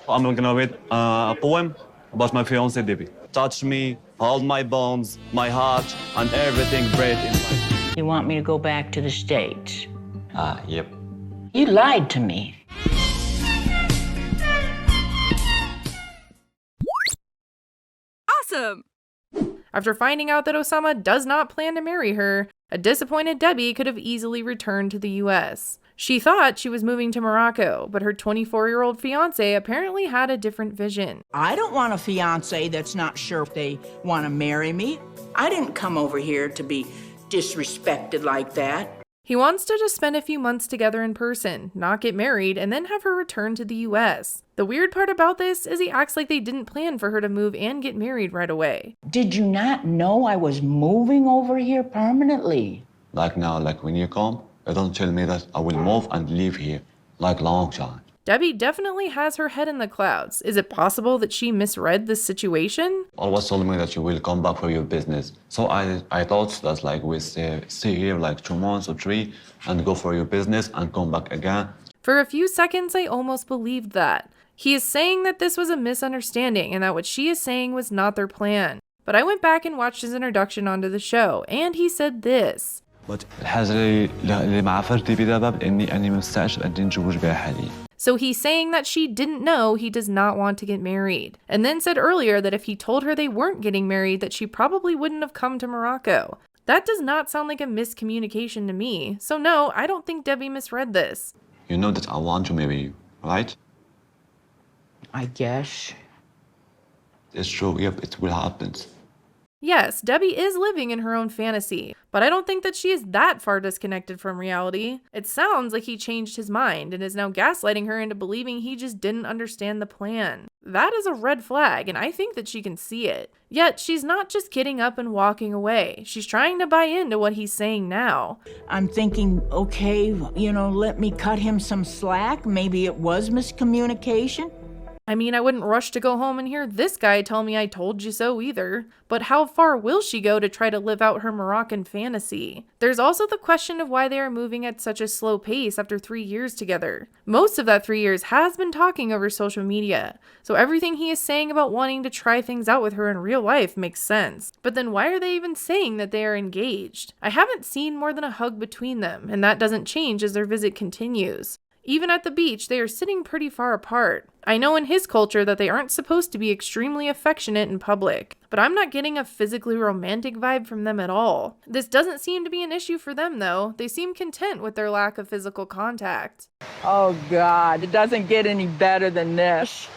I'm gonna read a poem about my fiancé Debbie. Touch me, hold my bones, my heart, and everything breathe inside. You want me to go back to the States? Yep. You lied to me. Awesome! After finding out that Oussama does not plan to marry her, a disappointed Debbie could have easily returned to the US. She thought she was moving to Morocco, but her 24-year-old fiancé apparently had a different vision. I don't want a fiancé that's not sure if they want to marry me. I didn't come over here to be disrespected like that. He wants to just spend a few months together in person, not get married, and then have her return to the US. The weird part about this is he acts like they didn't plan for her to move and get married right away. Did you not know I was moving over here permanently? Like now, like when you come, you don't tell me that I will move and live here, like long time. Debbie definitely has her head in the clouds. Is it possible that she misread this situation? Always told me that you will come back for your business. So I thought that like we stay here like 2 months or 3 and go for your business and come back again. For a few seconds, I almost believed that. He is saying that this was a misunderstanding and that what she is saying was not their plan. But I went back and watched his introduction onto the show, and he said this. So he's saying that she didn't know he does not want to get married, and then said earlier that if he told her they weren't getting married, that she probably wouldn't have come to Morocco. That does not sound like a miscommunication to me, so no, I don't think Debbie misread this. You know that I want to marry you, right? I guess. It's true, yep, it will happen. Yes, Debbie is living in her own fantasy, but I don't think that she is that far disconnected from reality. It sounds like he changed his mind and is now gaslighting her into believing he just didn't understand the plan. That is a red flag, and I think that she can see it. Yet, she's not just getting up and walking away. She's trying to buy into what he's saying now. I'm thinking, okay, let me cut him some slack. Maybe it was miscommunication. I mean, I wouldn't rush to go home and hear this guy tell me I told you so either. But how far will she go to try to live out her Moroccan fantasy? There's also the question of why they are moving at such a slow pace after 3 years together. Most of that 3 years has been talking over social media, so everything he is saying about wanting to try things out with her in real life makes sense. But then why are they even saying that they are engaged? I haven't seen more than a hug between them, and that doesn't change as their visit continues. Even at the beach, they are sitting pretty far apart. I know in his culture that they aren't supposed to be extremely affectionate in public, but I'm not getting a physically romantic vibe from them at all. This doesn't seem to be an issue for them though. They seem content with their lack of physical contact. Oh God, it doesn't get any better than this.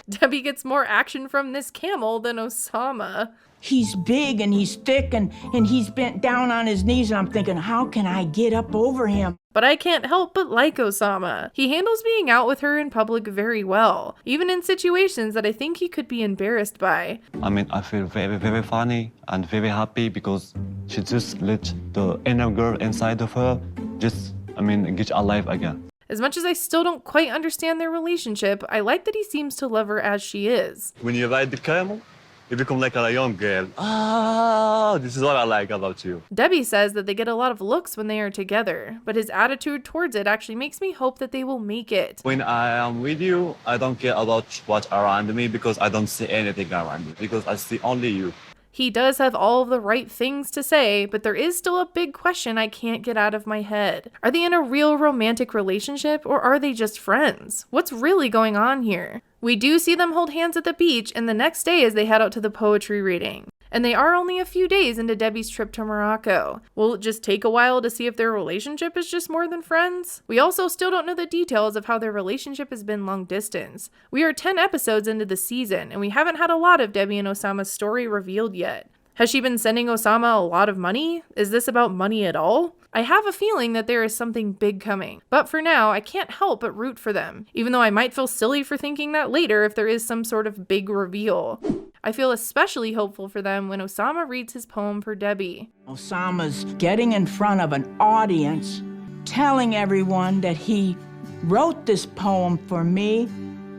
Debbie gets more action from this camel than Oussama. He's big and he's thick and he's bent down on his knees, and I'm thinking, how can I get up over him? But I can't help but like Oussama. He handles being out with her in public very well, even in situations that I think he could be embarrassed by. I mean, I feel very, very funny and very happy because she just let the inner girl inside of her get alive again. As much as I still don't quite understand their relationship, I like that he seems to love her as she is. When you ride the camel, you become like a young girl. Oh, this is what I like about you. Debbie says that they get a lot of looks when they are together, but his attitude towards it actually makes me hope that they will make it. When I am with you, I don't care about what's around me because I don't see anything around me because I see only you. He does have all of the right things to say, but there is still a big question I can't get out of my head. Are they in a real romantic relationship, or are they just friends? What's really going on here? We do see them hold hands at the beach, and the next day as they head out to the poetry reading. And they are only a few days into Debbie's trip to Morocco. Will it just take a while to see if their relationship is just more than friends? We also still don't know the details of how their relationship has been long distance. We are 10 episodes into the season, and we haven't had a lot of Debbie and Oussama's story revealed yet. Has she been sending Oussama a lot of money? Is this about money at all? I have a feeling that there is something big coming, but for now, I can't help but root for them, even though I might feel silly for thinking that later if there is some sort of big reveal. I feel especially hopeful for them when Oussama reads his poem for Debbie. Oussama's getting in front of an audience, telling everyone that he wrote this poem for me,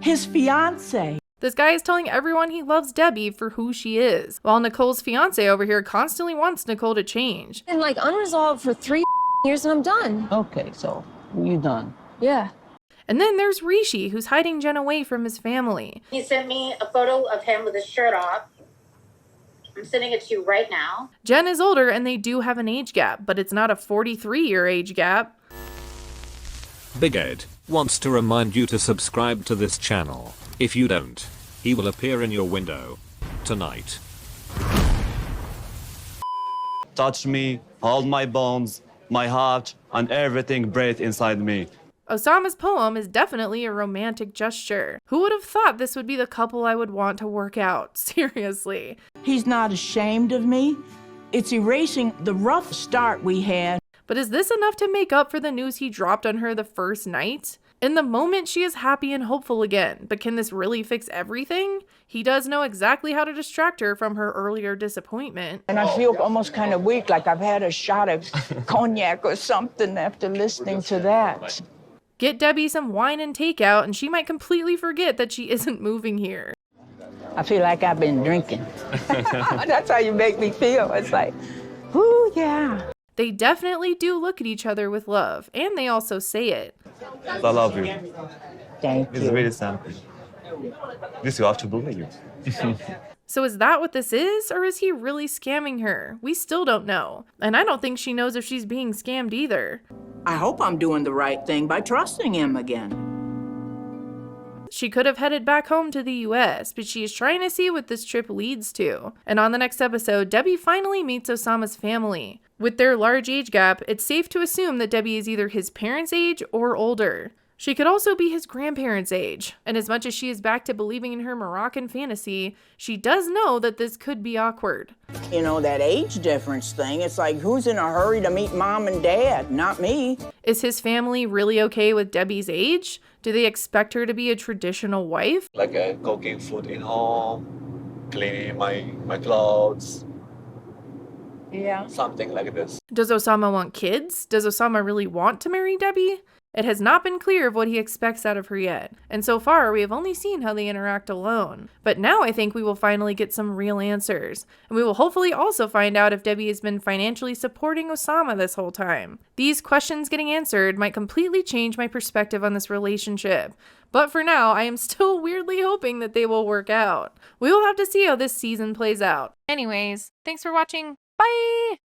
his fiancé. This guy is telling everyone he loves Debbie for who she is, while Nicole's fiancé over here constantly wants Nicole to change. And unresolved for 3 years and I'm done. Okay, so you done? Yeah. And then there's Rishi, who's hiding Jen away from his family. He sent me a photo of him with his shirt off. I'm sending it to you right now. Jen is older and they do have an age gap, but it's not a 43-year age gap. Big Ed wants to remind you to subscribe to this channel. If you don't, he will appear in your window tonight. Touch me, hold my bones, my heart, and everything breathe inside me. Oussama's poem is definitely a romantic gesture. Who would have thought this would be the couple I would want to work out? Seriously. He's not ashamed of me. It's erasing the rough start we had. But is this enough to make up for the news he dropped on her the first night? In the moment, she is happy and hopeful again, but can this really fix everything? He does know exactly how to distract her from her earlier disappointment. And I feel almost kind of weak, like I've had a shot of cognac or something after listening to that. Get Debbie some wine and takeout, and she might completely forget that she isn't moving here. I feel like I've been drinking. That's how you make me feel. It's like, ooh, yeah. They definitely do look at each other with love, and they also say it. I love you. Thank It's you. really simple. This you have to believe. So is that what this is, or is he really scamming her? We still don't know. And I don't think she knows if she's being scammed either. I hope I'm doing the right thing by trusting him again. She could have headed back home to the US, but she is trying to see what this trip leads to. And on the next episode, Debbie finally meets Oussama's family. With their large age gap, it's safe to assume that Debbie is either his parents' age or older. She could also be his grandparents' age, and as much as she is back to believing in her Moroccan fantasy, she does know that this could be awkward. You know, that age difference thing, it's like, who's in a hurry to meet mom and dad? Not me. Is his family really okay with Debbie's age? Do they expect her to be a traditional wife? Like cooking food in home, cleaning my clothes, Yeah. something like this. Does Oussama want kids? Does Oussama really want to marry Debbie? It has not been clear of what he expects out of her yet, and so far we have only seen how they interact alone. But now I think we will finally get some real answers, and we will hopefully also find out if Debbie has been financially supporting Oussama this whole time. These questions getting answered might completely change my perspective on this relationship, but for now I am still weirdly hoping that they will work out. We will have to see how this season plays out. Anyways, thanks for watching. Bye!